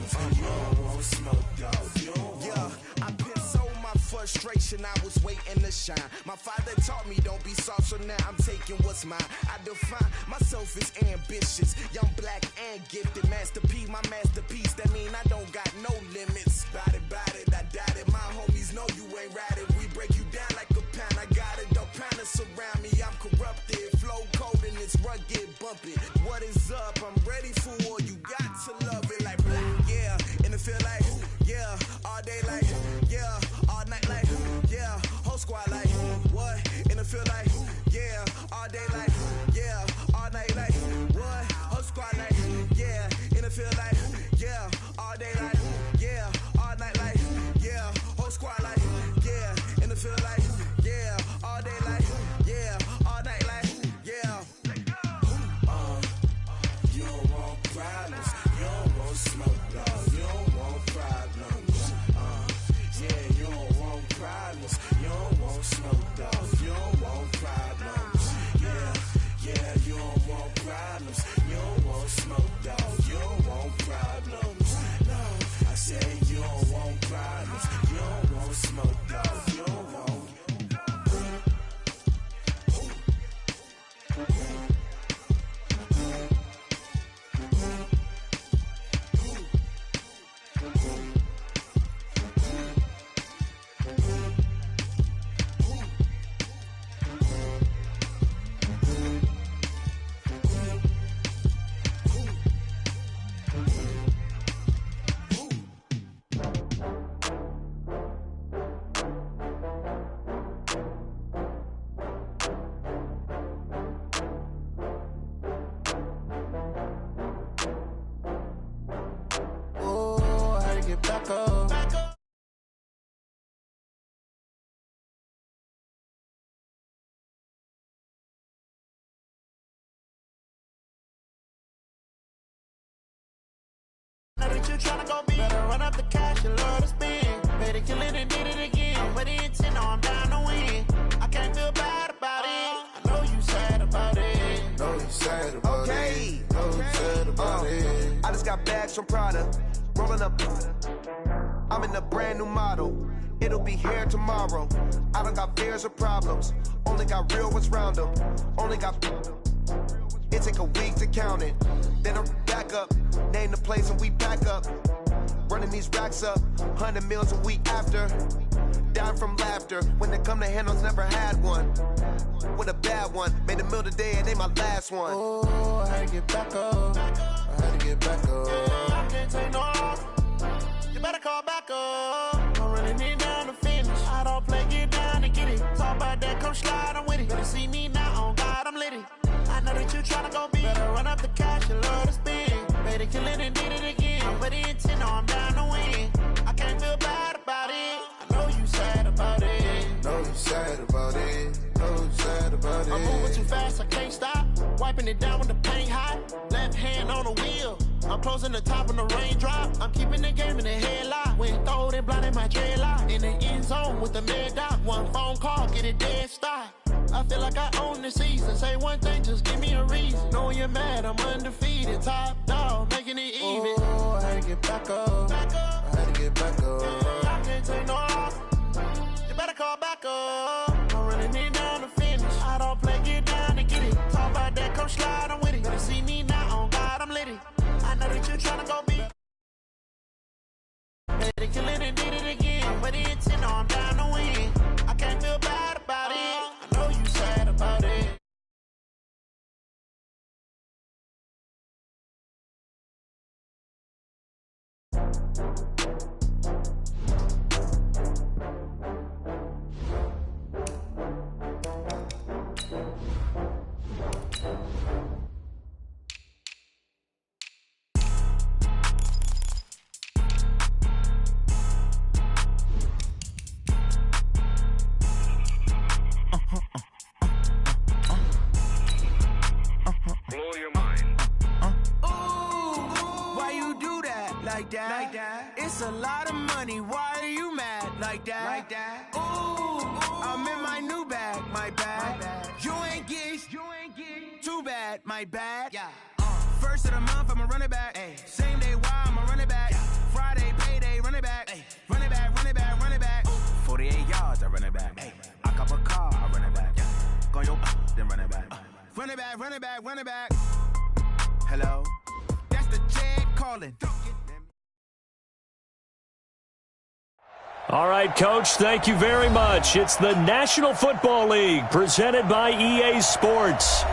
You don't want smoke, dog. Yeah, I pissed on my frustration, I was waiting to shine. My father taught me don't be soft, so now I'm taking what's mine. I define myself as ambitious, young, black, and gifted. Master P, my masterpiece, that mean I don't got no limits. Bout it, I doubt it. My homies know you ain't ratted. We break you down like a pound. I got it, dog pounders surround me. I'm corrupted, flow cold and it's rugged, bumpy. What is up? I'm ready for war. You got to love it like black, yeah. And it feel like, yeah. All day like, yeah. All night like, yeah. Whole squad like, what? And it feel like, yeah. All day like, yeah. All night like, what? Whole squad like, yeah. And it feel like, yeah. All day like, yeah. All night like, yeah. Whole squad like, yeah. And it feel like, yeah. All day like, yeah. All night like, yeah. You don't want problems. You don't want smoke, dog. You don't want problems. Yeah, you don't want problems. You don't want smoke, dog. You don't want problems. Yeah, you don't want problems. You don't want smoke, dog. You don't want problems. No, I said you don't want problems. You don't want smoke, dog. You don't want. You tryna go big, better run up the cash and love to spend. Better kill it and did it again. I'm with the intent, no, I'm down to win. I can't feel bad about it. I know you sad about it. Know you sad about it. Know you sad about it. I just got bags from Prada, rolling up. I'm in a brand new model. It'll be here tomorrow. I don't got fears or problems. Only got real ones round them. Only got. It take a week to count it. Then I'm back up. Name the place and we back up. Running these racks up. 100 meals a week after. Down from laughter. When they come to handles, never had one. With a bad one. Made a meal today and they my last one. Oh, I had to get back up. I had to get back up. Yeah, I can't take no off. You better call back up. I'm running it down to finish. I don't play, get down and get it. Talk about that, come slide, I'm with it. Better see me now, on God, I'm litty. I know that you tryna go big. Better run up the cash and love to spend. Better kill it and did it again. I'm with the intent, no, I'm down to win. I can't feel bad about it. I know you sad about it. Know you sad about it. Know you sad about it. I'm moving too fast, I can't stop. Wiping it down with the paint hot. Left hand on the wheel. I'm closing the top of the raindrop. I'm keeping the game in the headlock. When throwed and blinded my dreadlock. In the end zone with the mad dot. One phone call, get it dead stop. I feel like I own the season. Say one thing, just give me a reason. Knowing you're mad, I'm undefeated. Top dog, making it even. Oh, I had to get back up. I had to get back up. I can't take no off. You better call back up. I'm running it down to finish. I don't play, get down to get it. Talk about that, come slide, I'm with it. Better see me now, on God, I'm litty. I know that you tryna go big. Better kill it and did it again. But the intent, no, I'm down to win. I can't feel bad about it. I know you sad about it. Like that. It's a lot of money. Why are you mad like that? Like that. Ooh, I'm in my new bag. My bad. You ain't getting too bad. My bad. Yeah. First of the month, I'ma run it back. Ay. Same day, why I'ma run it back. Yeah. Friday, payday, run it back. Run it back, run it back, run it back. 48 yards, I run it back. I cop a car, I run it back. Go your then run it back. Run it back, run it back, run it back. Hello? That's the Chad calling. All right, Coach, thank you very much. It's the National Football League presented by EA Sports.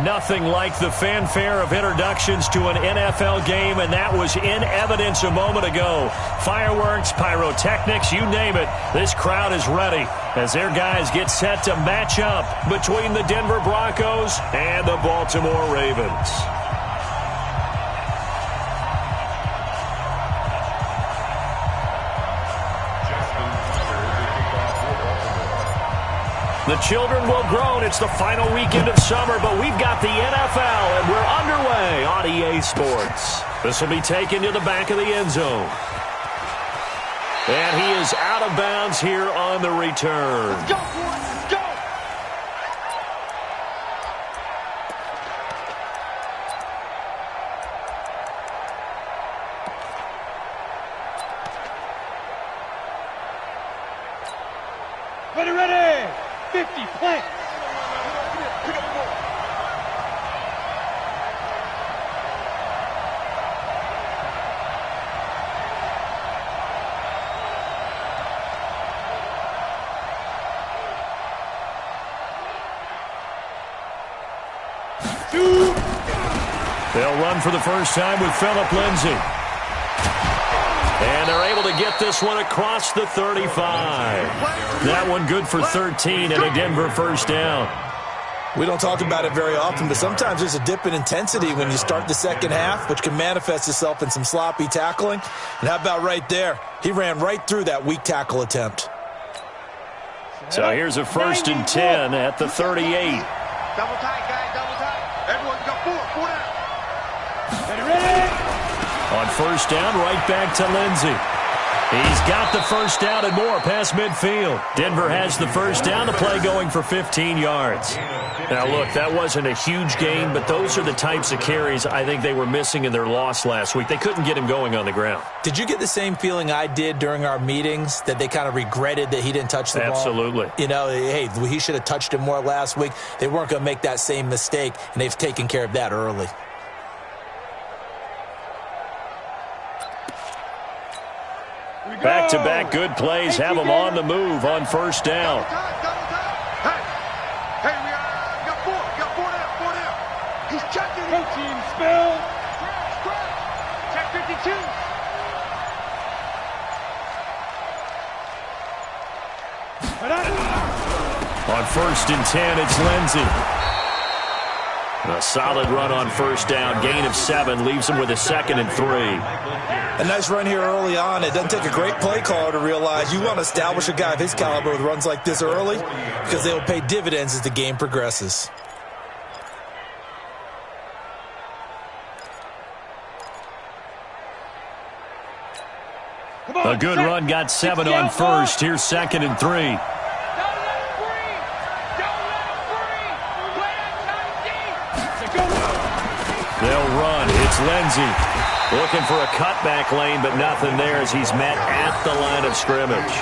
Nothing like the fanfare of introductions to an NFL game, and that was in evidence a moment ago. Fireworks, pyrotechnics, you name it. This crowd is ready as their guys get set to match up between the Denver Broncos and the Baltimore Ravens. The children will groan. It's the final weekend of summer, but we've got the NFL, and we're underway on EA Sports. This will be taken to the back of the end zone. And he is out of bounds here on the return. Let's go, boys. Let's go. Ready, ready. 50, play. Pick up the ball. They'll run for the first time with Phillip Lindsay. And they're able to get this one across the 35. That one good for 13 and a Denver first down. We don't talk about it very often, but sometimes there's a dip in intensity when you start the second half, which can manifest itself in some sloppy tackling. And how about right there? He ran right through that weak tackle attempt. So here's a 1st and 10 at the 38. Double tight, guys, double tight. Everyone's got four down. Ready? On first down, right back to Lindsay. He's got the first down and more past midfield. Denver has the first down, the play going for 15 yards. Now, look, that wasn't a huge gain, but those are the types of carries I think they were missing in their loss last week. They couldn't get him going on the ground. Did you get the same feeling I did during our meetings, that they kind of regretted that he didn't touch the ball? Absolutely. You know, hey, he should have touched it more last week. They weren't going to make that same mistake, and they've taken care of that early. Back-to-back good plays have them on the move on first down. Hey, we got four down. He's checking. Protein spill. Check 52. On first and 10, it's Lindsay. A solid run on first down. Gain of 7 leaves him with a 2nd and 3. A nice run here early on. It doesn't take a great play caller to realize you want to establish a guy of his caliber with runs like this early, because they will pay dividends as the game progresses. A good run got 7 on first. Here's 2nd and 3. They'll run. It's Lindsay. Looking for a cutback lane, but nothing there as he's met at the line of scrimmage.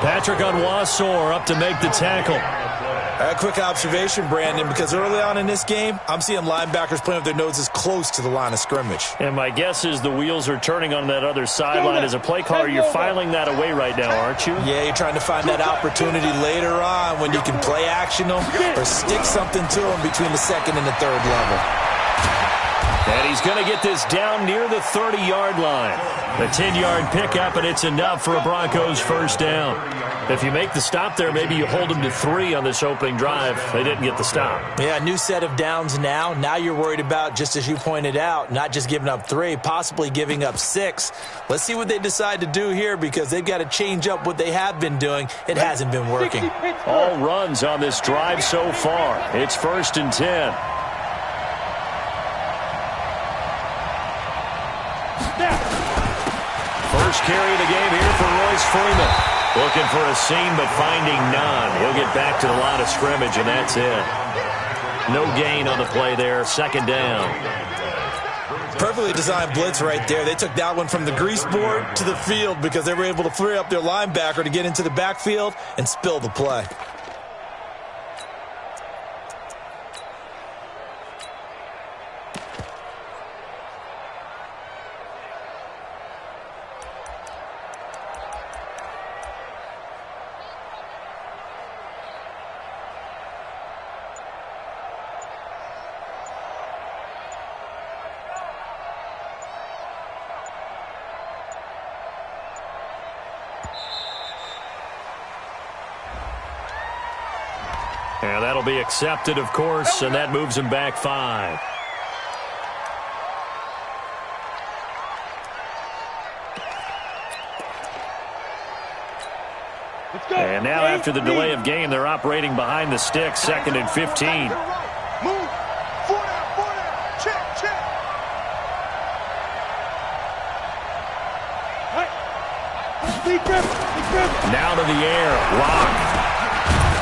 Patrick Onwuasor up to make the tackle. A quick observation, Brandon, because early on in this game, I'm seeing linebackers playing with their noses close to the line of scrimmage. And my guess is the wheels are turning on that other sideline. As a play caller, you're filing that away right now, aren't you? Yeah, you're trying to find that opportunity later on when you can play action them or stick something to them between the 2nd and the 3rd level. And he's going to get this down near the 30-yard line. A 10-yard pickup, and it's enough for a Broncos first down. If you make the stop there, maybe you hold them to 3 on this opening drive. They didn't get the stop. Yeah, new set of downs now. Now you're worried about, just as you pointed out, not just giving up 3, possibly giving up 6. Let's see what they decide to do here, because they've got to change up what they have been doing. It hasn't been working. All runs on this drive so far. It's 1st and 10. First carry of the game here for Royce Freeman. Looking for a seam, but finding none. He'll get back to the line of scrimmage, and that's it. No gain on the play there. 2nd down. Perfectly Clearly designed blitz right there. They took that one from the grease board to the field because they were able to free up their linebacker to get into the backfield and spill the play. And that'll be accepted, of course, and that moves him back 5. And now after the delay of game, they're operating behind the sticks, 2nd and 15. Move. 4 down. Check. Now to the air. Lock.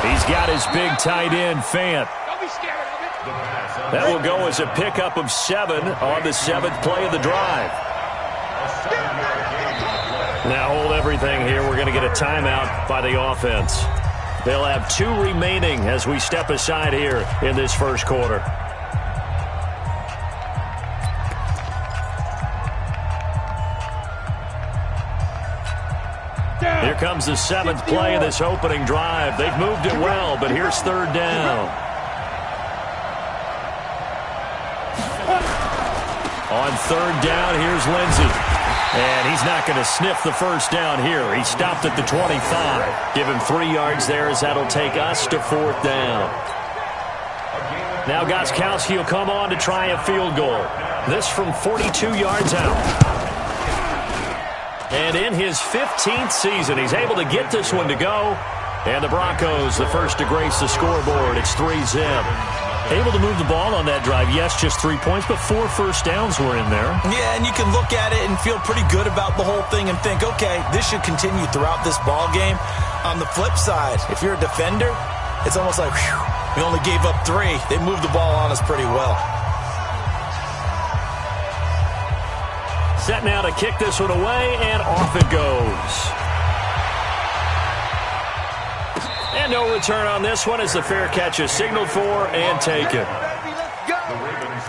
He's got his big tight end, Fant. Don't be scared of it. That will go as a pickup of 7 on the 7th play of the drive. Now hold everything here. We're going to get a timeout by the offense. They'll have 2 remaining as we step aside here in this first quarter. Here comes the 7th play of this opening drive. They've moved it well, but here's 3rd down. On 3rd down, here's Lindsey. And he's not going to sniff the first down here. He stopped at the 25. Give him 3 yards there as that'll take us to 4th down. Now Gostkowski will come on to try a field goal. This from 42 yards out. And in his 15th season, he's able to get this one to go. And the Broncos, the first to grace the scoreboard. It's 3-zip. Able to move the ball on that drive. Yes, just 3 points, but 4 first downs were in there. Yeah, and you can look at it and feel pretty good about the whole thing and think, okay, this should continue throughout this ball game. On the flip side, if you're a defender, it's almost like, whew, we only gave up 3. They moved the ball on us pretty well. Set now to kick this one away, and off it goes. And no return on this one as the fair catch is signaled for and taken. Let's go.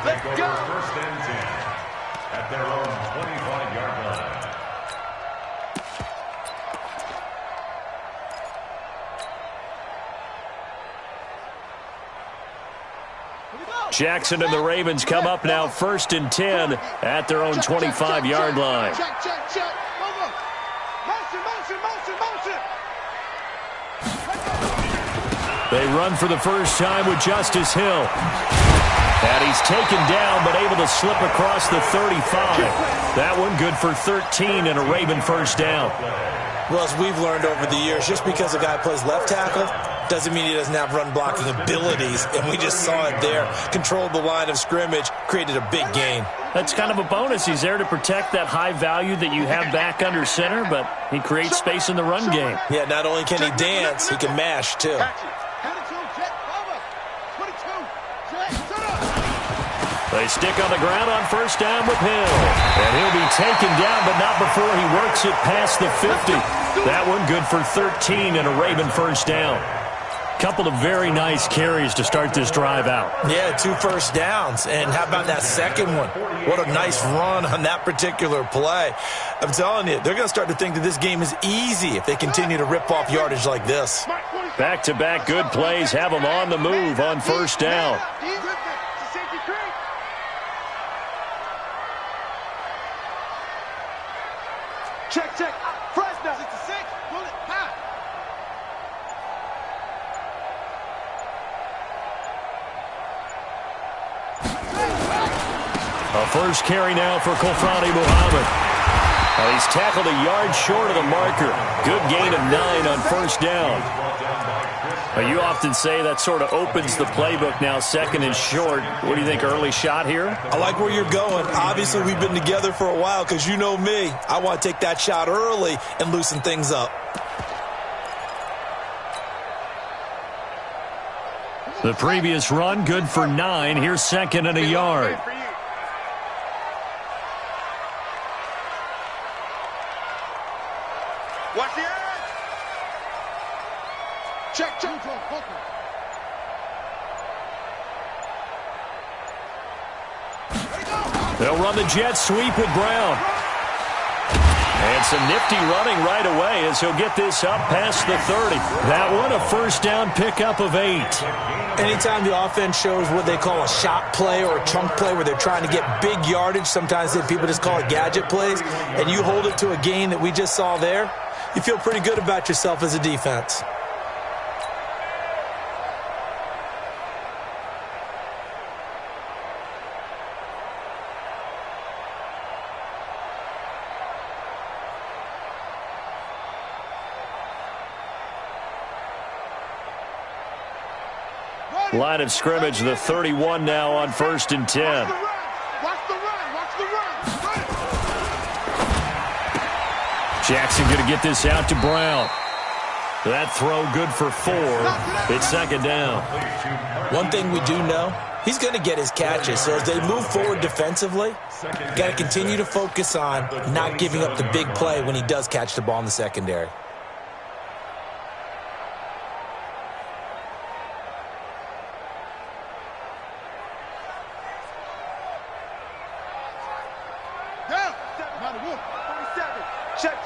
Let's go. First and 10 at their own 25-yard line. Jackson and the Ravens come up now 1st and 10 at their own 25-yard line. Check. Over. Motion. They run for the first time with Justice Hill. And he's taken down but able to slip across the 35. That one good for 13 and a Raven first down. Well, as we've learned over the years, just because a guy plays left tackle doesn't mean he doesn't have run-blocking abilities, and we just saw it there. Controlled the line of scrimmage, created a big gain. That's kind of a bonus. He's there to protect that high value that you have back under center, but he creates space in the run game. Yeah, not only can he dance, he can mash, too. They stick on the ground on first down with Hill. And he'll be taken down, but not before he works it past the 50. That one good for 13 and a Raven first down. Couple of very nice carries to start this drive out. Yeah, 2 first downs. And how about that second one? What a nice run on that particular play. I'm telling you, they're going to start to think that this game is easy if they continue to rip off yardage like this. Back-to-back good plays have them on the move on first down. Check. Fresh now. 66. Pull it. High. A first carry now for Kofrani Muhammad. He's tackled a yard short of the marker. Good gain of 9 on first down. You often say that sort of opens the playbook now, 2nd and short. What do you think, early shot here? I like where you're going. Obviously, we've been together for a while because you know me. I want to take that shot early and loosen things up. The previous run, good for 9. Here's 2nd and a yard. Watch the edge. Check. They'll run the jet sweep with Brown. And some nifty running right away as he'll get this up past the 30. That one a first down pickup of 8. Anytime the offense shows what they call a shot play or a chunk play where they're trying to get big yardage, sometimes people just call it gadget plays, and you hold it to a gain that we just saw there, you feel pretty good about yourself as a defense. Line of scrimmage, the 31 now on 1st and 10. Watch the run. Jackson going to get this out to Brown. That throw good for 4. It's 2nd down. One thing we do know, he's going to get his catches. So as they move forward defensively, got to continue to focus on not giving up the big play when he does catch the ball in the secondary.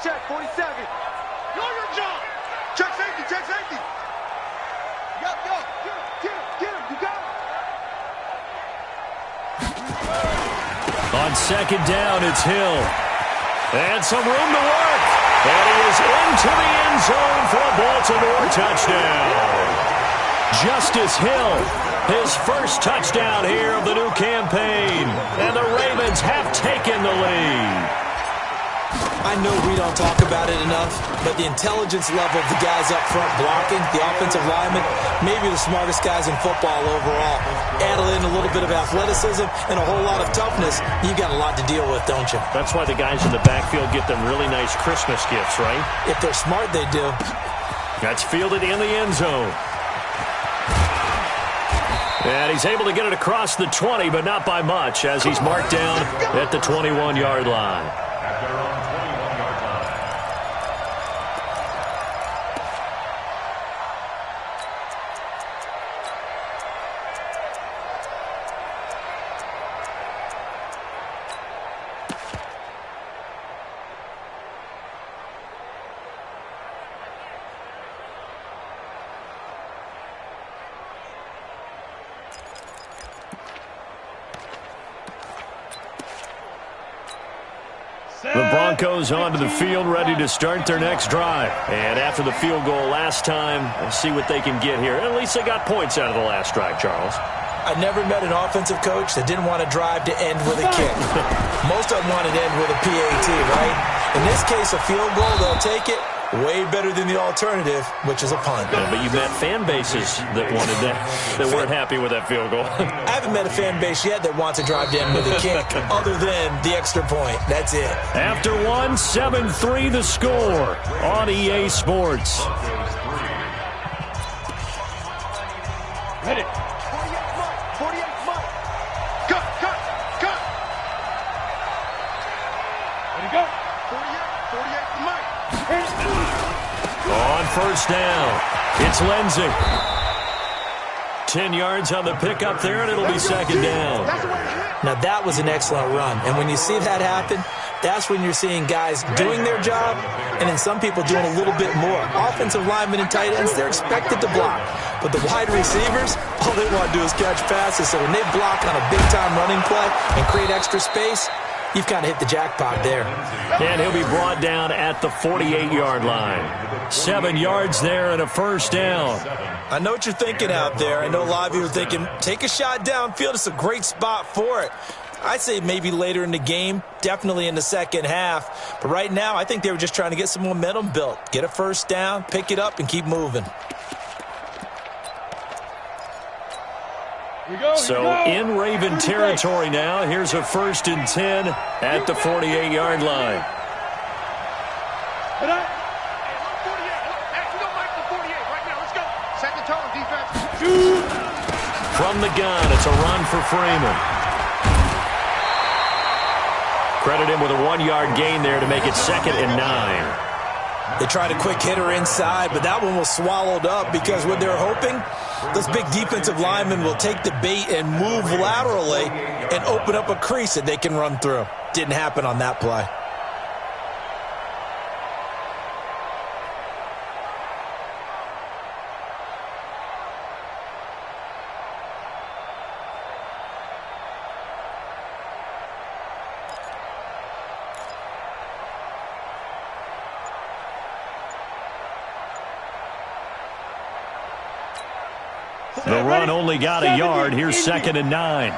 Check, 47. Go your job. Check safety. Get him, you got him. On 2nd down, it's Hill. And some room to work. And he is into the end zone for a Baltimore touchdown. Justice Hill, his first touchdown here of the new campaign. And the Ravens have taken the lead. I know we don't talk about it enough, but the intelligence level of the guys up front blocking, the offensive linemen, maybe the smartest guys in football overall. Add in a little bit of athleticism and a whole lot of toughness, you got a lot to deal with, don't you? That's why the guys in the backfield get them really nice Christmas gifts, right? If they're smart, they do. That's fielded in the end zone. And he's able to get it across the 20, but not by much, as he's marked down at the 21-yard line. The Broncos onto the field, ready to start their next drive. And after the field goal last time, we'll see what they can get here. At least they got points out of the last drive, Charles. I never met an offensive coach that didn't want to drive to end with a kick. Most of them wanted to end with a PAT, right? In this case, a field goal, they'll take it. Way better than the alternative, which is a punt. Yeah, but you met fan bases that wanted that, that weren't happy with that field goal. I haven't met a fan base yet that wants to drive to end with a kick, other than the extra point. That's it. After 1, 7-3 the score on EA Sports. Ready. 48 Mike. Cut. Ready to go. 48 Mike. On 1st down, it's Lindsey. 10 yards on the pickup there, and it'll be 2nd down. Now, that was an excellent run. And when you see that happen, that's when you're seeing guys doing their job and then some people doing a little bit more. Offensive linemen and tight ends, they're expected to block. But the wide receivers, all they want to do is catch passes. So when they block on a big-time running play and create extra space, you've kind of hit the jackpot there. And he'll be brought down at the 48-yard line. 7 yards there and a 1st down. I know what you're thinking out there. I know a lot of you are thinking, take a shot downfield. It's a great spot for it. I'd say maybe later in the game, definitely in the second half. But right now, I think they were just trying to get some momentum built. Get a 1st down, pick it up, and keep moving. So in Raven territory now, here's a 1st and 10 at the 48-yard line. From the gun, it's a run for Freeman. Credit him with a 1-yard gain there to make it 2nd and 9. They tried a quick hitter inside, but that one was swallowed up because what they're hoping, those big defensive linemen will take the bait and move laterally and open up a crease that they can run through. Didn't happen on that play. The run only got a yard. Here's 2nd and 9.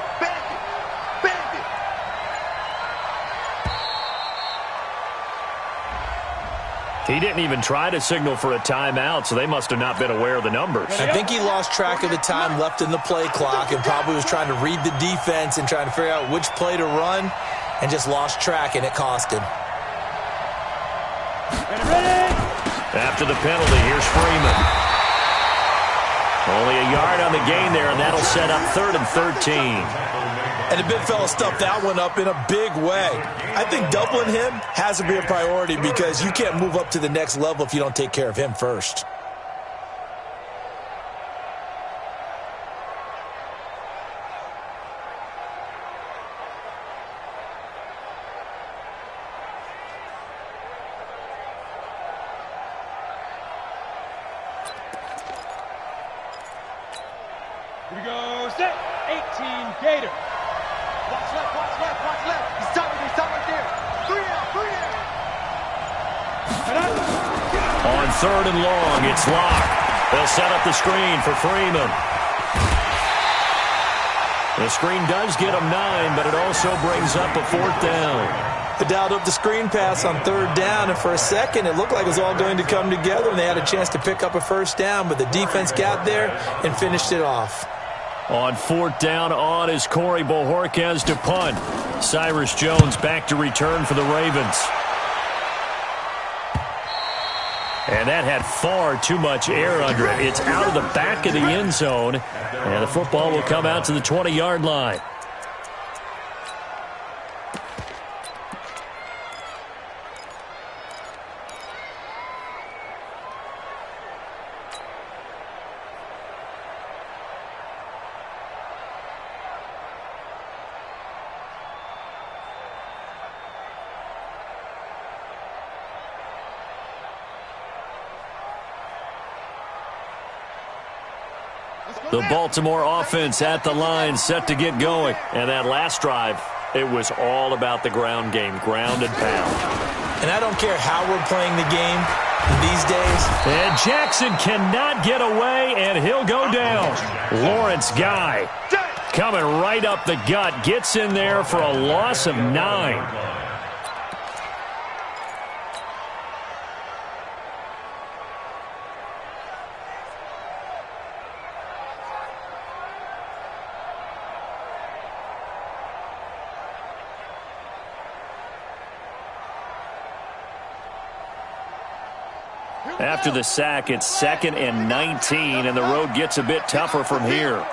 He didn't even try to signal for a timeout, so they must have not been aware of the numbers. I think he lost track of the time left in the play clock and probably was trying to read the defense and trying to figure out which play to run and just lost track, and it cost him. After the penalty, here's Freeman. Only a yard on the gain there, and that'll set up 3rd and 13. And the big fella stuffed that one up in a big way. I think doubling him has to be a priority because you can't move up to the next level if you don't take care of him first. Here we go, set, 18, Gator. Watch left, watch left, watch left. He's stopped right there. 3 out. On 3rd and long, it's Locke. They'll set up the screen for Freeman. The screen does get him 9, but it also brings up a 4th down. They dialed up the screen pass on 3rd down, and for a second it looked like it was all going to come together, and they had a chance to pick up a 1st down, but the defense got there and finished it off. On 4th down, on is Corey Bojorquez to punt. Cyrus Jones back to return for the Ravens. And that had far too much air under it. It's out of the back of the end zone, and the football will come out to the 20-yard line. The Baltimore offense at the line, set to get going. And that last drive, it was all about the ground game, ground and pound. And I don't care how we're playing the game these days. And Jackson cannot get away, and he'll go down. Lawrence Guy coming right up the gut, gets in there for a loss of 9. After the sack, it's 2nd and 19, and the road gets a bit tougher from here.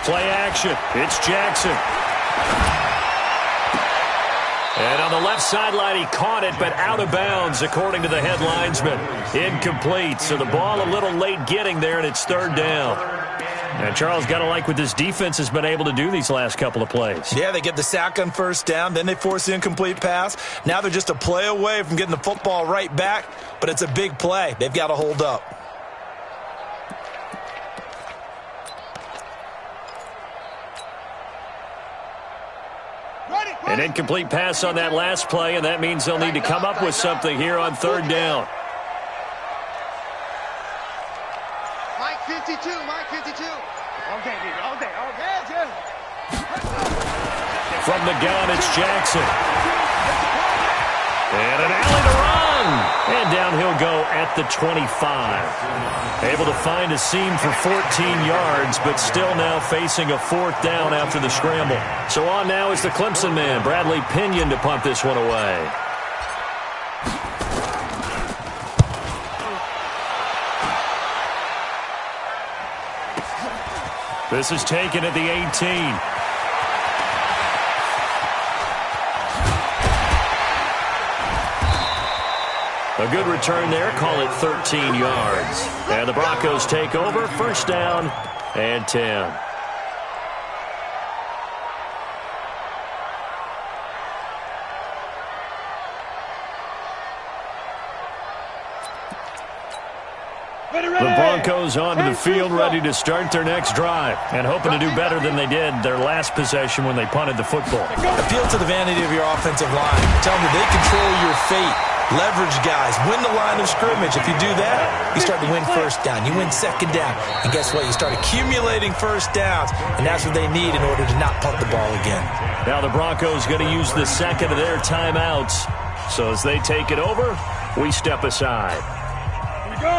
Play action. It's Jackson. And on the left sideline, he caught it, but out of bounds, according to the head linesman. Incomplete, so the ball a little late getting there, and it's 3rd down. And Charles, got to like what this defense has been able to do these last couple of plays. Yeah, they get the sack on 1st down, then they force the incomplete pass. Now they're just a play away from getting the football right back, but it's a big play. They've got to hold up. An incomplete pass on that last play, and that means they'll need to come up with something here on 3rd down. Mike 52, Mike 52. Okay, Jim. From the gun, it's Jackson. And an alley to run. And down he'll go at the 25. Able to find a seam for 14 yards, but still now facing a 4th down after the scramble. So on now is the Clemson man, Bradley Pinion, to punt this one away. This is taken at the 18. A good return there. Call it 13 yards. And the Broncos take over. First down and 10. The Broncos onto the field, ready to start their next drive, and hoping to do better than they did their last possession when they punted the football. Appeal to the vanity of your offensive line. Tell them that they control your fate. Leverage guys. Win the line of scrimmage. If you do that, you start to win first down. You win second down. And guess what? You start accumulating first downs, and that's what they need in order to not punt the ball again. Now the Broncos going to use the second of their timeouts. So as they take it over, we step aside. Here we go!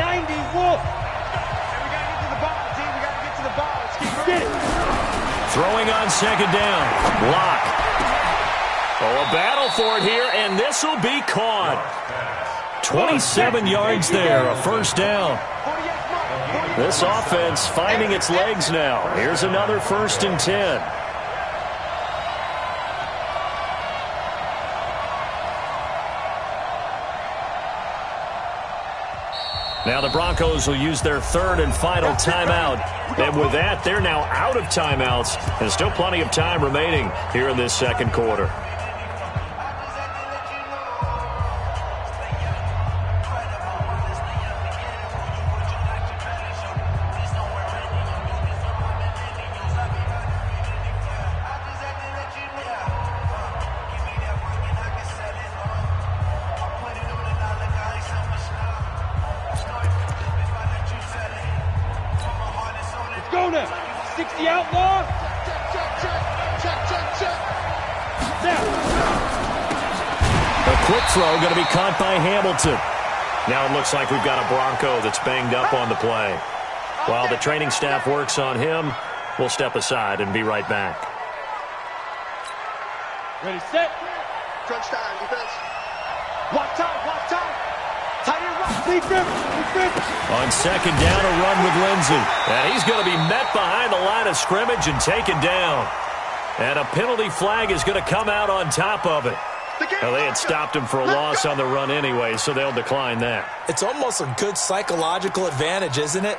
90 Wolf. And we got to get to the ball, team. We got to get to the ball. Let's keep moving. Throwing on second down. Lock. Oh, a battle for it here, and this will be caught. 27 yards there, a first down. This offense finding its legs now. Here's another 1st and 10. Now the Broncos will use their 3rd and final timeout. And with that, they're now out of timeouts. And still plenty of time remaining here in this second quarter. Go now. 60 outlaw. Now. A quick throw going to be caught by Hamilton. Now it looks like we've got a Bronco that's banged up on the play. While the training staff works on him, we'll step aside and be right back. Ready, set. Crunch time, defense. Block time, block time. Tight end rock. Defense. On second down, a run with Lindsey. And he's going to be met behind the line of scrimmage and taken down. And a penalty flag is going to come out on top of it. Well, they had stopped him for a loss on the run anyway, so they'll decline that. It's almost a good psychological advantage, isn't it?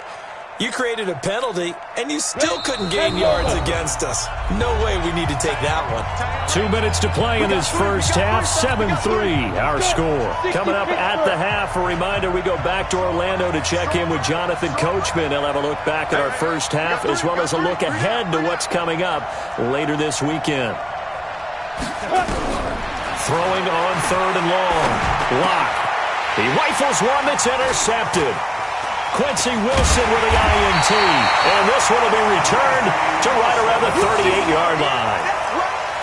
You created a penalty, and you still couldn't gain yards against us. No way we need to take that one. 2 minutes to play in this first half. 7-3, our score. Coming up at the half, a reminder we go back to Orlando to check in with Jonathan Coachman. He'll have a look back at our first half as well as a look ahead to what's coming up later this weekend. Throwing on 3rd and long. Lock. He rifles one that's intercepted. Quincy Wilson with the INT. And this one will be returned to right around the 38-yard line.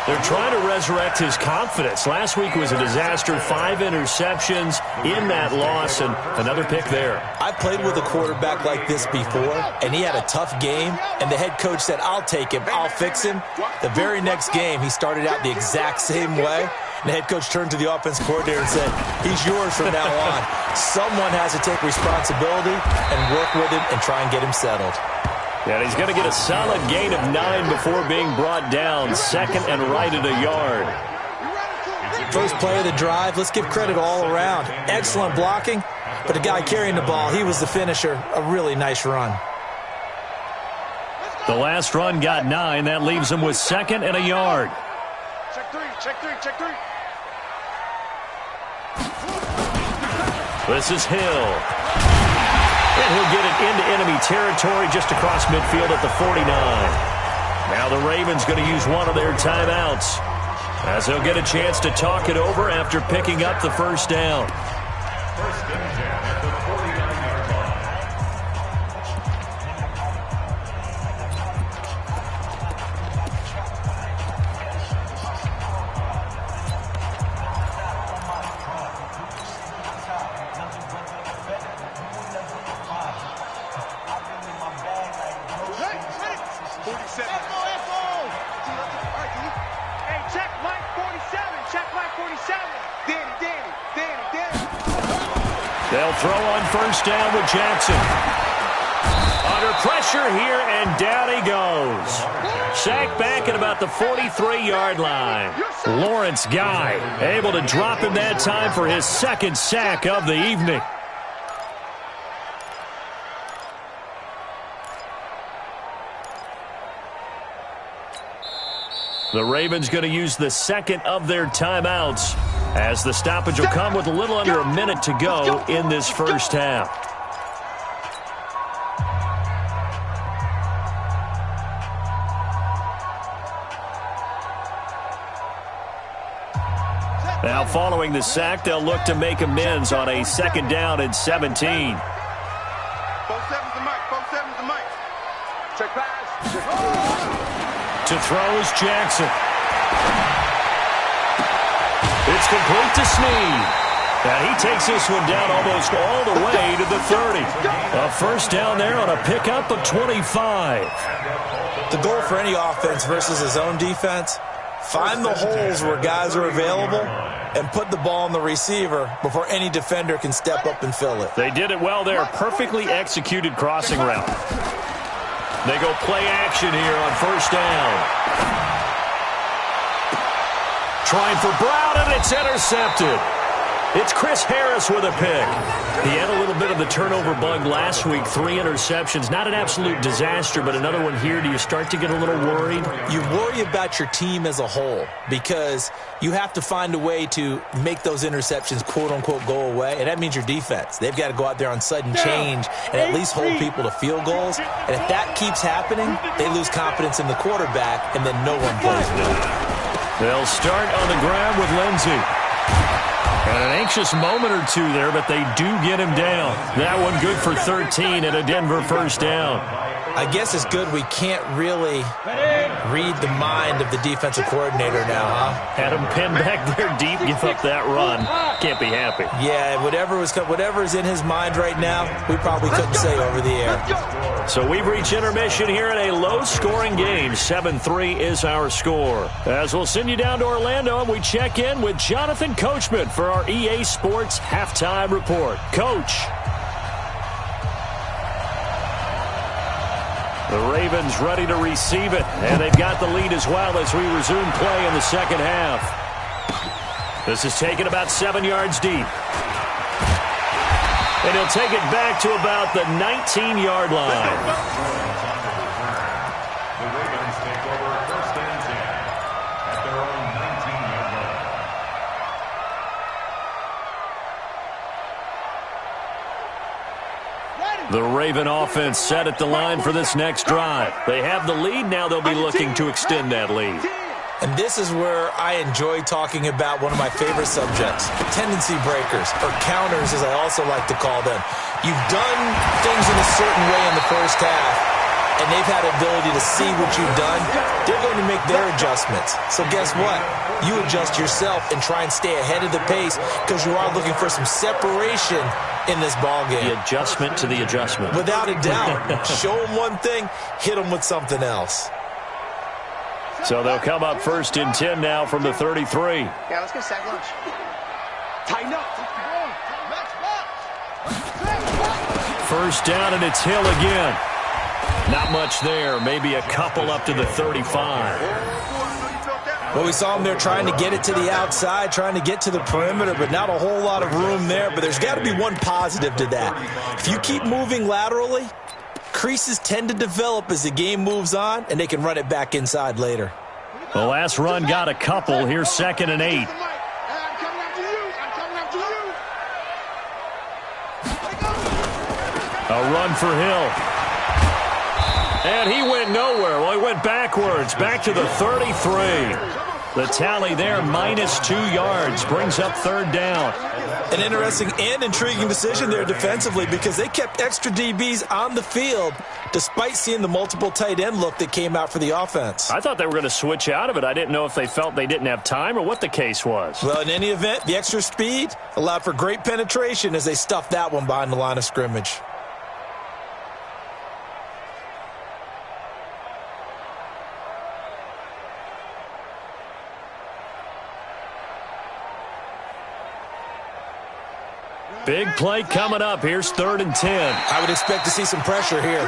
They're trying to resurrect his confidence. Last week was a disaster. 5 interceptions in that loss, and another pick there. I've played with a quarterback like this before, and he had a tough game, and the head coach said, I'll take him, I'll fix him. The very next game, he started out the exact same way. The head coach turned to the offense coordinator and said, he's yours from now on. Someone has to take responsibility and work with him and try and get him settled. Yeah, he's going to get a solid gain of 9 before being brought down. Second and right at a yard. First play of the drive, let's give credit all around. Excellent blocking, but the guy carrying the ball, he was the finisher. A really nice run. The last run got 9. That leaves him with 2nd and a yard. Check three, check three, check three. This is Hill. And he'll get it into enemy territory just across midfield at the 49. Now the Ravens going to use one of their timeouts as they'll get a chance to talk it over after picking up the first down. First and 10 at the 49-yard line. They'll throw on first down with Jackson. Under pressure here, and down he goes. sack back at about the 43-yard line. Lawrence Guy able to drop him that time for his second sack of the evening. The Ravens going to use the second of their timeouts as the stoppage will come with a little under a minute to go in this first half. Now following the sack, they'll look to make amends on a 2nd down and 17. 4-7's the mic. 4-7's the mic. Check pass. To throw is Jackson. It's complete to Snead. And he takes this one down almost all the way to the 30. A first down there on a pickup of 25. The goal for any offense versus his own defense, find the holes where guys are available and put the ball on the receiver before any defender can step up and fill it. They did it well there. Perfectly executed crossing route. They go play action here on first down. Trying for Brown, and it's intercepted. It's Chris Harris with a pick. He had a little bit of the turnover bug last week. 3 interceptions. Not an absolute disaster, but another one here. Do you start to get a little worried? You worry about your team as a whole because you have to find a way to make those interceptions, quote-unquote, go away, and that means your defense. They've got to go out there on sudden change and at least hold people to field goals. And if that keeps happening, they lose confidence in the quarterback, and then no one plays well. They'll start on the ground with Lindsey. And an anxious moment or two there, but they do get him down. That one good for 13 and a Denver first down. I guess it's good we can't really read the mind of the defensive coordinator now, huh? Had him pinned back there deep, give up that run. Can't be happy. Yeah, whatever is in his mind right now, we probably couldn't say over the air. So we've reached intermission here in a low-scoring game. 7-3 is our score. As we'll send you down to Orlando, and we check in with Jonathan Coachman for our EA Sports Halftime Report. Coach. The Ravens ready to receive it, and they've got the lead as well as we resume play in the second half. This is taken about 7 yards deep. And he'll take it back to about the 19-yard line. The Ravens take over 1st and 10 at their own 19-yard line. The Raven offense set at the line for this next drive. They have the lead. Now they'll be looking to extend that lead. And this is where I enjoy talking about one of my favorite subjects, tendency breakers, or counters as I also like to call them. You've done things in a certain way in the first half, and they've had the ability to see what you've done. They're going to make their adjustments. So guess what? You adjust yourself and try and stay ahead of the pace because you are looking for some separation in this ball game. The adjustment to the adjustment. Without a doubt. Show them one thing, hit them with something else. So they'll come up 1st and 10 now from the 33. Yeah, let's get a sack lunch. Tighten up. First down, and it's Hill again. Not much there. Maybe a couple up to the 35. Well, we saw him there trying to get it to the outside, trying to get to the perimeter, but not a whole lot of room there. But there's got to be one positive to that. If you keep moving laterally, creases tend to develop as the game moves on, and they can run it back inside later. The last run got a couple. Here's 2nd and 8. A run for Hill. And he went nowhere. Well, he went backwards, back to the 33. The tally there, -2 yards, brings up 3rd down. An interesting and intriguing decision there defensively because they kept extra DBs on the field despite seeing the multiple tight end look that came out for the offense. I thought they were going to switch out of it. I didn't know if they felt they didn't have time or what the case was. Well, in any event, the extra speed allowed for great penetration as they stuffed that one behind the line of scrimmage. Big play coming up. Here's 3rd and 10. I would expect to see some pressure here.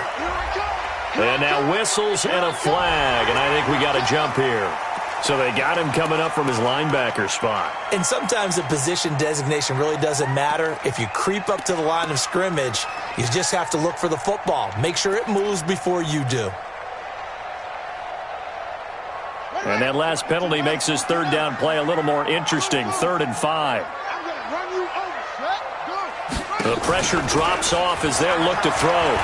And now whistles and a flag, and I think we got a jump here. So they got him coming up from his linebacker spot. And sometimes the position designation really doesn't matter. If you creep up to the line of scrimmage, you just have to look for the football. Make sure it moves before you do. And that last penalty makes this third down play a little more interesting. 3rd and 5. The pressure drops off as they look to throw.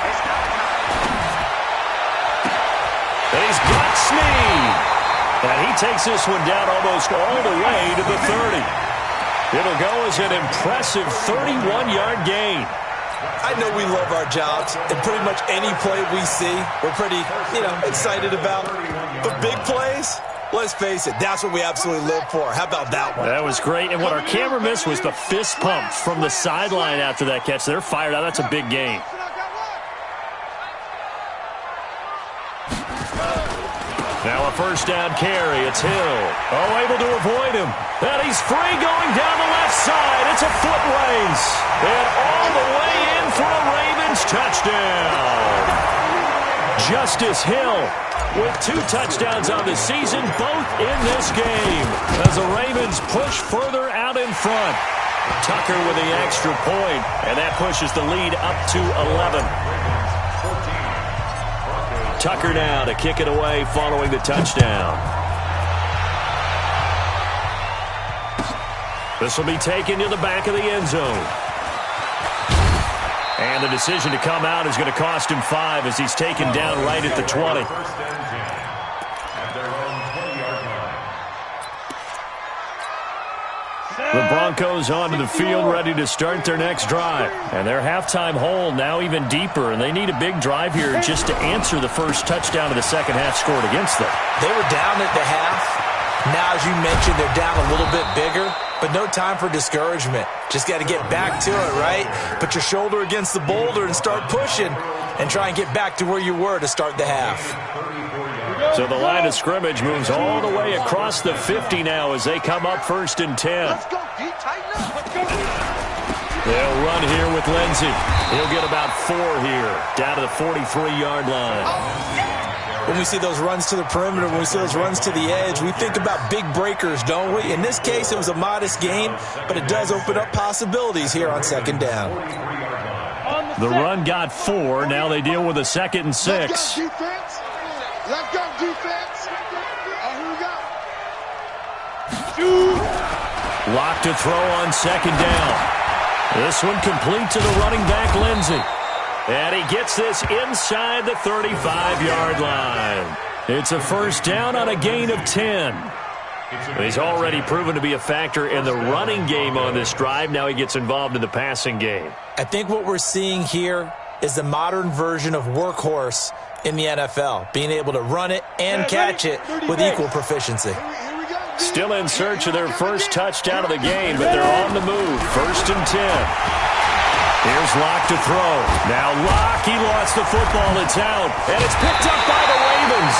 And he's got Snead. And he takes this one down almost all the way to the 30. It'll go as an impressive 31-yard gain. I know we love our jobs, and pretty much any play we see, we're pretty, excited about. But big plays, let's face it, that's what we absolutely live for. How about that one? That was great, and what our camera missed was the fist pump from the sideline after that catch. They're fired out. That's a big gain. Now a first down carry. It's Hill. Able to avoid him. And he's free going down the left side. It's a foot race. And all the way in for a Ravens touchdown. Justice Hill with 2 touchdowns on the season, both in this game, as the Ravens push further out in front. Tucker with the extra point, and that pushes the lead up to 11. Tucker now to kick it away following the touchdown. This will be taken to the back of the end zone. And the decision to come out is going to cost him 5 as he's taken down right at the 20. The Broncos onto the field ready to start their next drive. And their halftime hole now even deeper, and they need a big drive here just to answer the first touchdown of the second half scored against them. They were down at the half. Now, as you mentioned, they're down a little bit bigger, but no time for discouragement. Just got to get back to it, right? Put your shoulder against the boulder and start pushing and try and get back to where you were to start the half. So the line of scrimmage moves all the way across the 50 now as they come up 1st and 10. Let's go, D. Tighten up. Let's go. They'll run here with Lindsey. He'll get about 4 here, down to the 43-yard line. When we see those runs to the perimeter, when we see those runs to the edge, we think about big breakers, don't we? In this case, it was a modest gain, but it does open up possibilities here on 2nd down. The run got 4. Now they deal with a 2nd and 6. Let's go, defense. Let's go, defense. Here we go. Lock to throw on 2nd down. This one complete to the running back, Lindsey. And he gets this inside the 35-yard line. It's a first down on a gain of 10. He's already proven to be a factor in the running game on this drive. Now he gets involved in the passing game. I think what we're seeing here is the modern version of workhorse in the NFL, being able to run it and catch it with equal proficiency. Still in search of their first touchdown of the game, but they're on the move. 1st and 10. Here's Locke to throw. Now Locke, he lost the football. It's out. And it's picked up by the Ravens.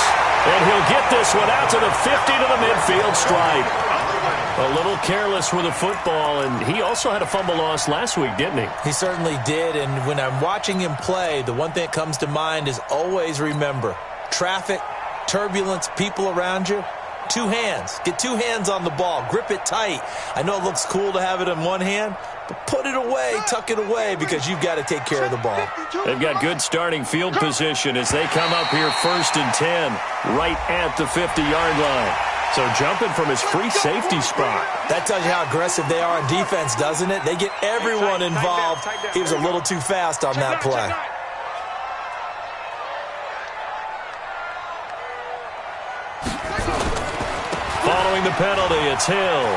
And he'll get this one out to the 50 to the midfield stripe. A little careless with the football, and he also had a fumble loss last week, didn't he? He certainly did, and when I'm watching him play, the one thing that comes to mind is always remember, traffic, turbulence, people around you, 2 hands. Get 2 hands on the ball. Grip it tight. I know it looks cool to have it in one hand, but put it away, tuck it away, because you've got to take care of the ball. They've got good starting field position as they come up here 1st and 10, right at the 50-yard line. So jumping from his free safety spot. That tells you how aggressive they are on defense, doesn't it? They get everyone involved. He was a little too fast on that play. Following the penalty, it's Hill.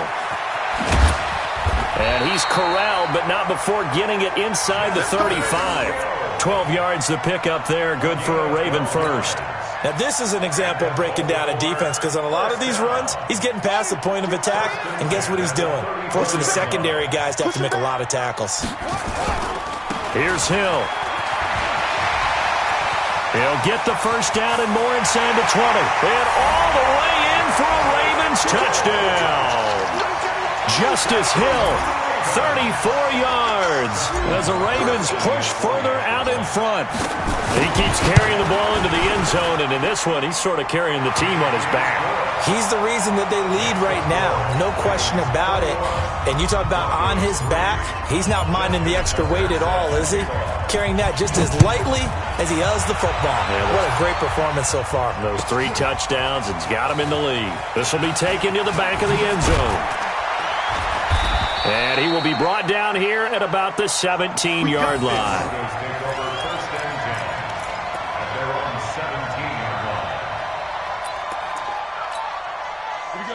And he's corralled, but not before getting it inside the 35. 12 yards the pickup there, good for a Raven first. Now, this is an example of breaking down a defense, because on a lot of these runs, he's getting past the point of attack, and guess what he's doing? Forcing the secondary guys to have to make a lot of tackles. Here's Hill. He'll get the first down and more inside the 20. And all the way in for a Ravens touchdown. Justice Hill 34 yards as the Ravens push further out in front. He keeps carrying the ball into the end zone, and in this one, he's sort of carrying the team on his back. He's the reason that they lead right now. No question about it. And you talk about on his back, he's not minding the extra weight at all, is he? Carrying that just as lightly as he does the football. Yeah, what a great performance so far. Those 3 touchdowns, it's got him in the lead. This will be taken to the back of the end zone. And he will be brought down here at about the 17-yard line.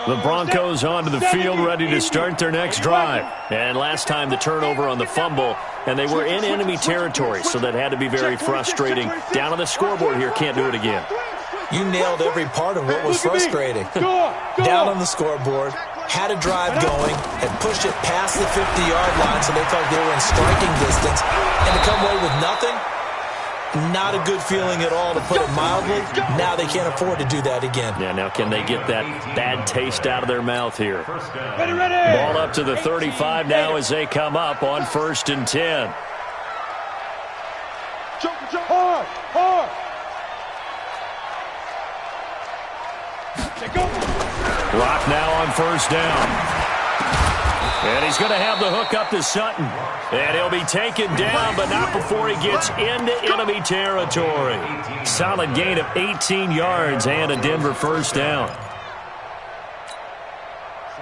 The Broncos onto the field, ready to start their next drive. And last time the turnover on the fumble, and they were in enemy territory, so that had to be very frustrating. Down on the scoreboard here, can't do it again. You nailed every part of what was frustrating. Down on the scoreboard, had a drive going, had pushed it past the 50-yard line, so they felt they were in striking distance, and to come away with nothing, not a good feeling at all, to put it mildly. Now they can't afford to do that again. Yeah, now can they get that bad taste out of their mouth here? Ready. Ball up to the 35 now as they come up on 1st and 10. Hard. Rock now on 1st down. And he's going to have the hook up to Sutton. And he'll be taken down, but not before he gets into enemy territory. Solid gain of 18 yards and a Denver 1st down.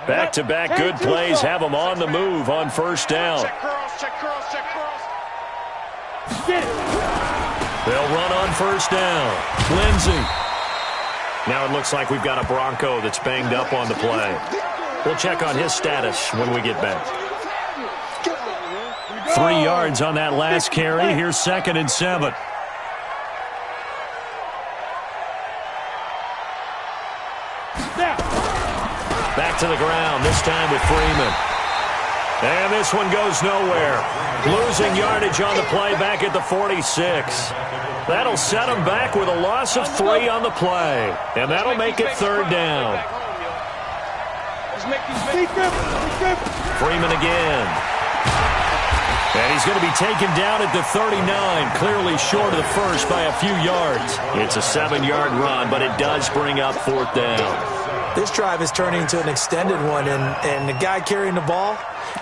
Back-to-back good plays have him on the move on 1st down. Check cross. They'll run on 1st down. Lindsey. Now it looks like we've got a Bronco that's banged up on the play. We'll check on his status when we get back. 3 yards on that last carry. Here's 2nd and 7. Back to the ground, this time with Freeman. And this one goes nowhere. Losing yardage on the play back at the 46. That'll set him back with a loss of 3 on the play. And that'll make it 3rd down. Freeman again. And he's going to be taken down at the 39, clearly short of the first by a few yards. It's a 7-yard run, but it does bring up 4th down. This drive is turning into an extended one, and the guy carrying the ball,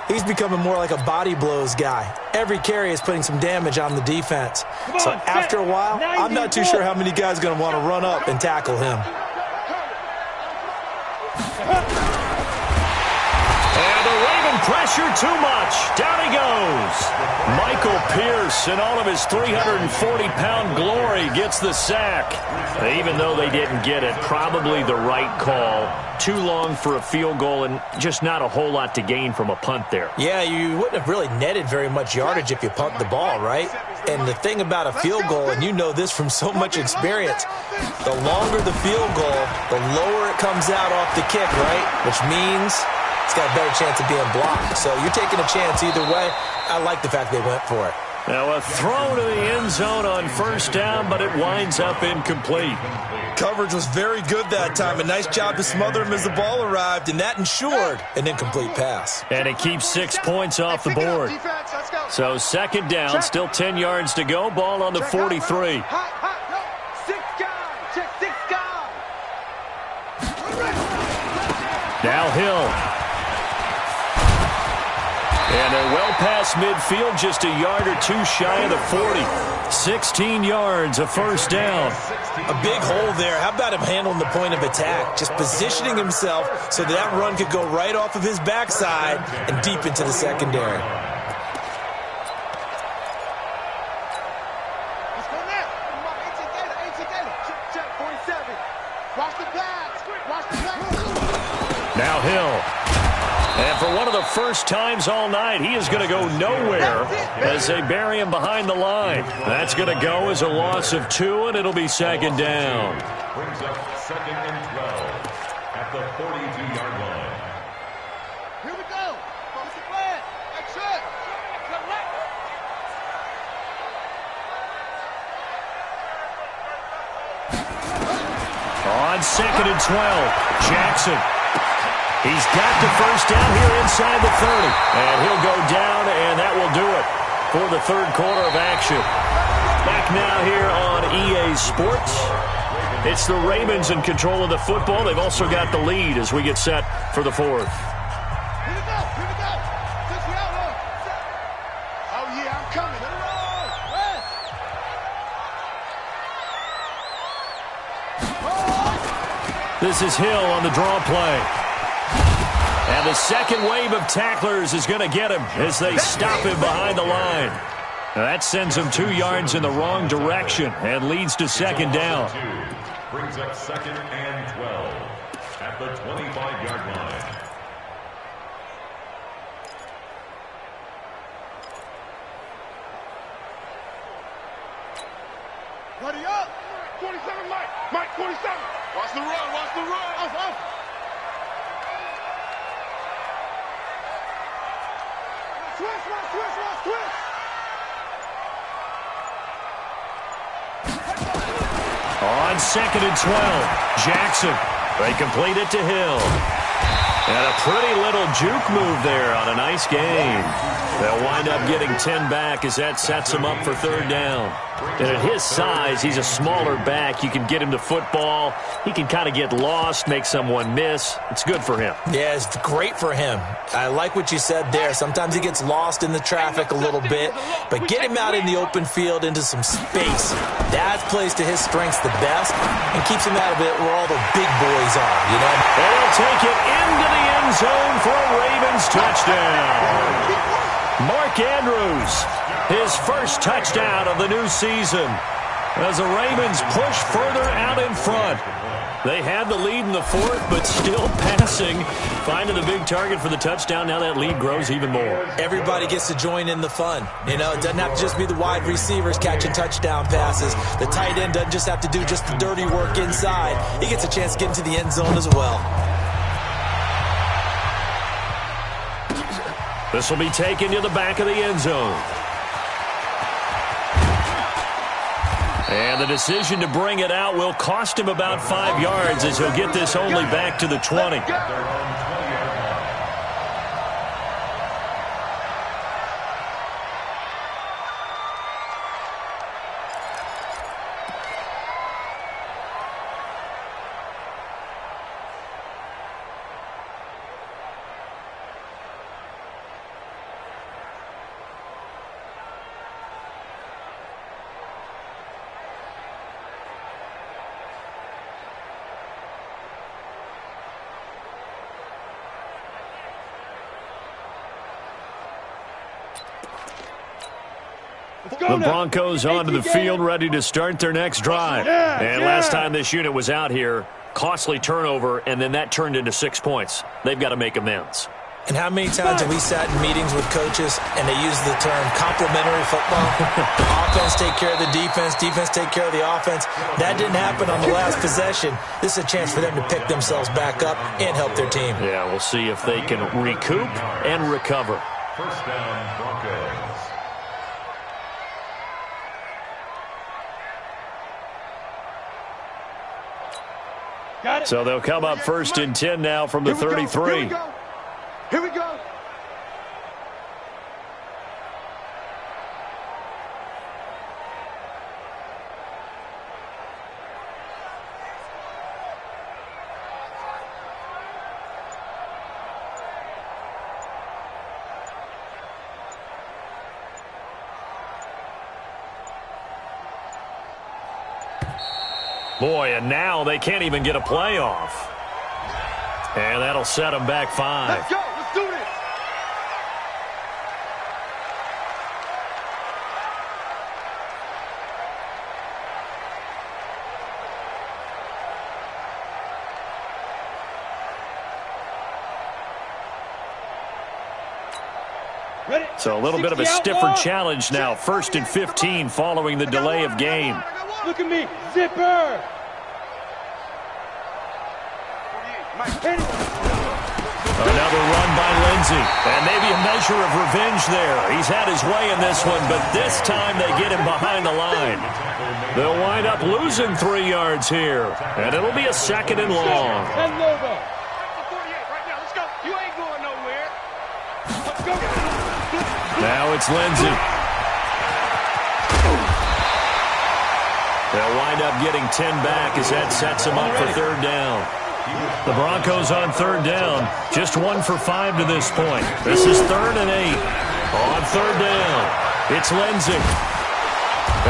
he's becoming more like a body blows guy. Every carry is putting some damage on the defense. So after a while, I'm not too sure how many guys are going to want to run up and tackle him. Pressure too much. Down he goes. Michael Pierce, in all of his 340-pound glory, gets the sack. Even though they didn't get it, probably the right call. Too long for a field goal and just not a whole lot to gain from a punt there. Yeah, you wouldn't have really netted very much yardage if you pumped the ball, right? And the thing about a field goal, and you know this from so much experience, the longer the field goal, the lower it comes out off the kick, right? Which means it's got a better chance of being blocked. So you're taking a chance either way. I like the fact they went for it. Now a throw to the end zone on 1st down, but it winds up incomplete. Coverage was very good that time. A nice job to smother him as the ball arrived, and that ensured an incomplete pass. And it keeps 6 points off the board. So 2nd down, still 10 yards to go. Ball on the 43. Now Hill. And they're well past midfield, just a yard or 2 shy of the 40. 16 yards, a 1st down. A big hole there. How about him handling the point of attack? Just positioning himself so that run could go right off of his backside and deep into the secondary. Now Hill. And for one of the first times all night, he is going to go nowhere as they bury him behind the line. That's going to go as a loss of 2, and it'll be 2nd down. Brings up 2nd and 12 at the 42-yard line. Here we go. What's the plan? Action. On 2nd and 12, Jackson. He's got the first down here inside the 30. And he'll go down, and that will do it for the third quarter of action. Back now here on EA Sports. It's the Ravens in control of the football. They've also got the lead as we get set for the fourth. Here we go. Switch me out, Lord. Oh, yeah, I'm coming. This is Hill on the draw play. And the second wave of tacklers is going to get him as they stop him behind the line. Now that sends him 2 yards in the wrong direction and leads to second down. Brings up 2nd and 12 at the 25-yard line. Ready up. 27, Mike. Mike, 27. Watch the run. Off. Twist. On 2nd and 12, Jackson. They complete it to Hill. And a pretty little juke move there on a nice game. They'll wind up getting 10 back as that sets him up for third down. And at his size, he's a smaller back. You can get him to football. He can kind of get lost, make someone miss. It's good for him. Yeah, it's great for him. I like what you said there. Sometimes he gets lost in the traffic a little bit, but get him out in the open field into some space. That plays to his strengths the best and keeps him out of it where all the big boys are, you know? And he'll take it into the end zone for a Ravens touchdown. Mark Andrews, his first touchdown of the new season as the Ravens push further out in front. They had the lead in the fourth, but still passing, finding the big target for the touchdown. Now that lead grows even more. Everybody gets to join in the fun. You know, it doesn't have to just be the wide receivers catching touchdown passes. The tight end doesn't just have to do just the dirty work inside. He gets a chance to get into the end zone as well. This will be taken to the back of the end zone. And the decision to bring it out will cost him about 5 yards as he'll get this only back to the 20. The Broncos onto the field, ready to start their next drive. And last time this unit was out here, costly turnover, and then that turned into 6 points. They've got to make amends. And how many times have we sat in meetings with coaches and they use the term complementary football? Offense take care of the defense, defense take care of the offense. That didn't happen on the last possession. This is a chance for them to pick themselves back up and help their team. Yeah, we'll see if they can recoup and recover. First down, Broncos. So they'll come up first and 10 now from the 33. Here we go. Boy, and now they can't even get a playoff. And that'll set them back 5. Let's go. Let's do this. So a little bit of a stiffer challenge now. 1st and 15 following the delay of game. Look at me. Zipper. Another run by Lindsey. And maybe a measure of revenge there. He's had his way in this one, but this time they get him behind the line. They'll wind up losing 3 yards here. And it'll be a 2nd and long. Now it's Lindsey. They'll wind up getting 10 back as that sets them up for third down. The Broncos on third down, just 1 for 5 to this point. This is 3rd and 8. On third down, it's Lindsey.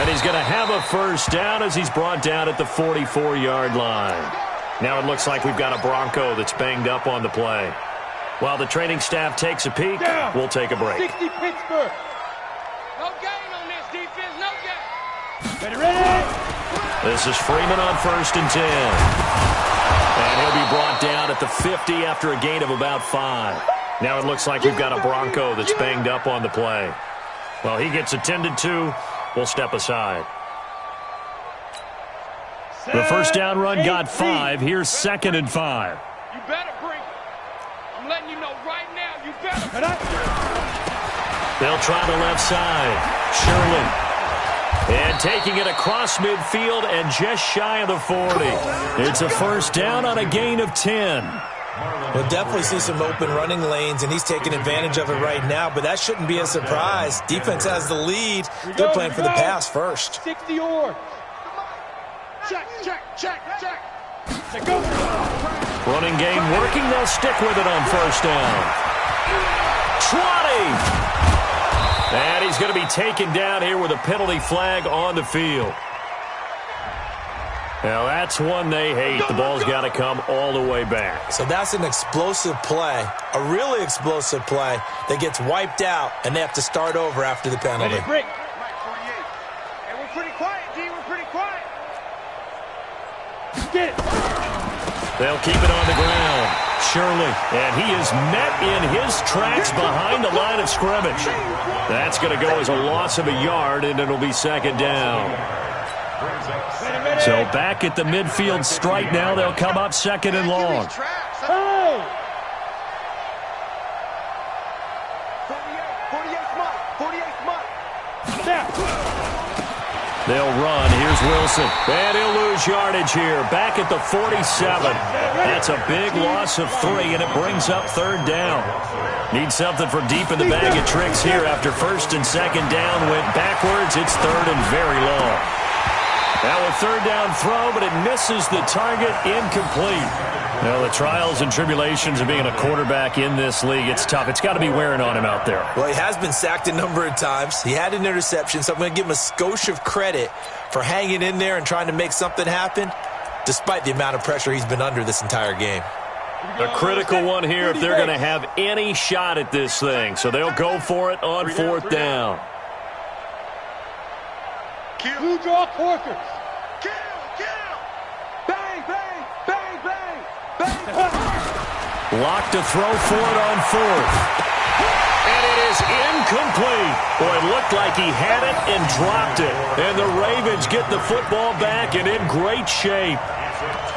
And he's going to have a first down as he's brought down at the 44-yard line. Now it looks like we've got a Bronco that's banged up on the play. While the training staff takes a peek, we'll take a break. 60 Pittsburgh. No gain on this defense, no gain. Ready? This is Freeman on 1st and 10. And he'll be brought down at the 50 after a gain of about 5. Now it looks like we've got a Bronco that's banged up on the play. Well, he gets attended to. We'll step aside. The first down run got 5. Here's 2nd and 5. You better bring it. I'm letting you know right now, you better. They'll try the left side. Shirley. And taking it across midfield and just shy of the 40. It's a first down on a gain of 10. We'll definitely see some open running lanes, and he's taking advantage of it right now, but that shouldn't be a surprise. Defense has the lead. They're playing for the pass first. 60 or. Check. Go. Running game working. They'll stick with it on first down. 20. And he's going to be taken down here with a penalty flag on the field. Now, that's one they hate. The ball's got to come all the way back. So that's an explosive play, a really explosive play that gets wiped out, and they have to start over after the penalty. Hey, we're pretty quiet, G. We're pretty quiet. Get it. They'll keep it on the ground. Shirley, and he is met in his tracks behind the line of scrimmage. That's going to go as a loss of a yard, and it'll be 2nd down. So back at the midfield stripe now, they'll come up 2nd and long. Hey! 48 smart. They'll run. Here's Wilson. And he'll lose yardage here. Back at the 47. That's a big loss of 3, and it brings up 3rd down. Need something from deep in the bag of tricks here after 1st and 2nd down went backwards. It's 3rd and very long. Now a 3rd down throw, but it misses the target, incomplete. Now the trials and tribulations of being a quarterback in this league, it's tough. It's got to be wearing on him out there. Well, he has been sacked a number of times. He had an interception, so I'm going to give him a skosh of credit for hanging in there and trying to make something happen, despite the amount of pressure he's been under this entire game. A critical one here if they're going to have any shot at this thing. So they'll go for it on 4th down. Blue draw quarters. Kill. Bang. Locked to throw for it on 4th. And it is incomplete. Boy, it looked like he had it and dropped it. And the Ravens get the football back and in great shape.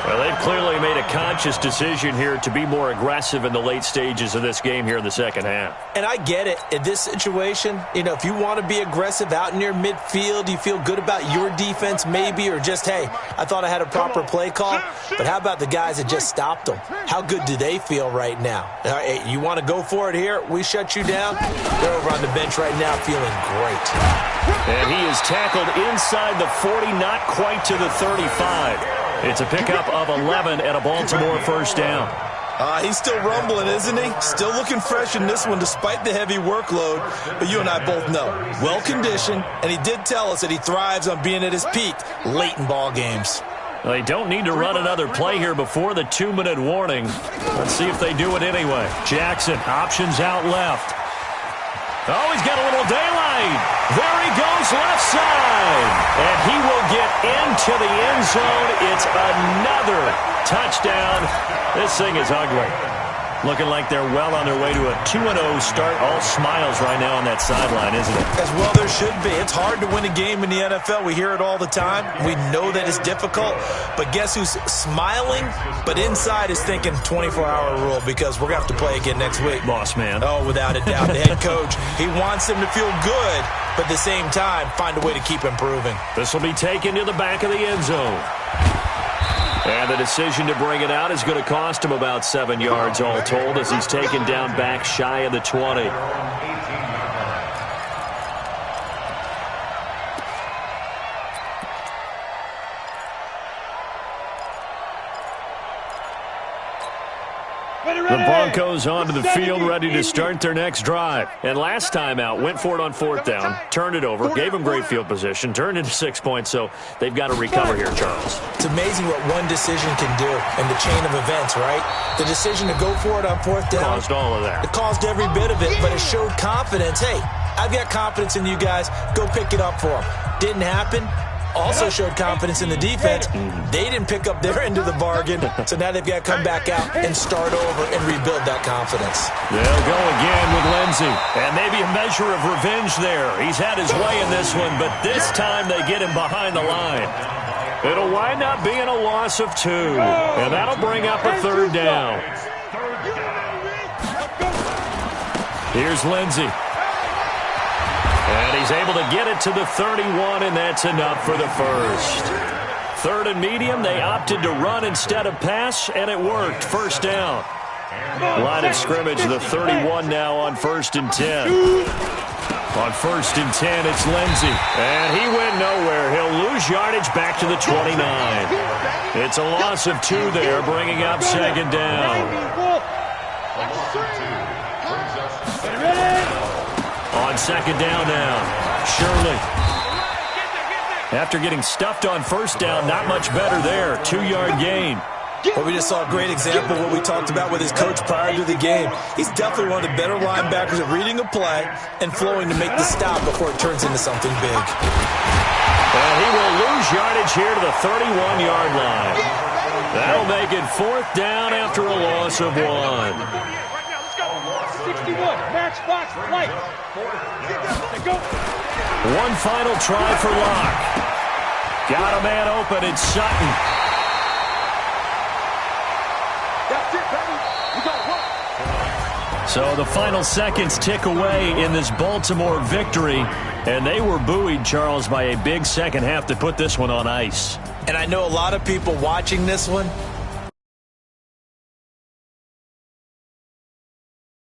Well, they've clearly made a conscious decision here to be more aggressive in the late stages of this game here in the 2nd half. And I get it. In this situation, if you want to be aggressive out near midfield, you feel good about your defense maybe, or just, hey, I thought I had a proper play call. But how about the guys that just stopped them? How good do they feel right now? Hey, you want to go for it here? We shut you down? They're over on the bench right now feeling great. And he is tackled inside the 40, not quite to the 35. It's a pickup of 11 and a Baltimore first down. He's still rumbling, isn't he? Still looking fresh in this one despite the heavy workload. But you and I both know, well-conditioned, and he did tell us that he thrives on being at his peak late in ball games. Well, they don't need to run another play here before the 2-minute warning. Let's see if they do it anyway. Jackson, options out left. Oh, he's got a little daylight. There he goes left side. And he will get into the end zone. It's another touchdown. This thing is ugly. Looking like they're well on their way to a 2-0 start. All smiles right now on that sideline, isn't it? As well there should be. It's hard to win a game in the NFL. We hear it all the time. We know that it's difficult. But guess who's smiling? But inside is thinking 24-hour rule, because we're going to have to play again next week. Boss man. Oh, without a doubt. The head coach, he wants them to feel good, but at the same time, find a way to keep improving. This will be taken to the back of the end zone. And the decision to bring it out is going to cost him about 7 yards all told as he's taken down back shy of the 20. The Broncos onto the field, ready to start their next drive. And last time out, went for it on 4th down, turned it over, gave them great field position, turned into 6 points, so they've got to recover here, Charles. It's amazing what one decision can do in the chain of events, right? The decision to go for it on 4th down. Caused all of that. It caused every bit of it, but it showed confidence. Hey, I've got confidence in you guys. Go pick it up for them. Didn't happen. Also showed confidence in the defense. They didn't pick up their end of the bargain, so now they've got to come back out and start over and rebuild that confidence. They'll go again with Lindsey, and maybe a measure of revenge there. He's had his way in this one, but this time they get him behind the line. It'll wind up being a loss of 2, and that'll bring up a 3rd down. Here's Lindsey. And he's able to get it to the 31, and that's enough for the first. 3rd and medium, they opted to run instead of pass, and it worked. 1st down. Line of scrimmage, the 31 now on 1st and 10. On 1st and 10, it's Lindsey. And he went nowhere. He'll lose yardage back to the 29. It's a loss of 2 there, bringing up 2nd down. On 2nd down now, Shirley. After getting stuffed on 1st down, not much better there. 2-yard gain. Well, we just saw a great example of what we talked about with his coach prior to the game. He's definitely one of the better linebackers at reading a play and flowing to make the stop before it turns into something big. And he will lose yardage here to the 31-yard line. That'll make it 4th down after a loss of 1. 61, match box, light. Go. One final try for Locke. Got a man open, it's Sutton. That's it, baby. We got work. So the final seconds tick away in this Baltimore victory, and they were buoyed, Charles, by a big second half to put this one on ice. And I know a lot of people watching this one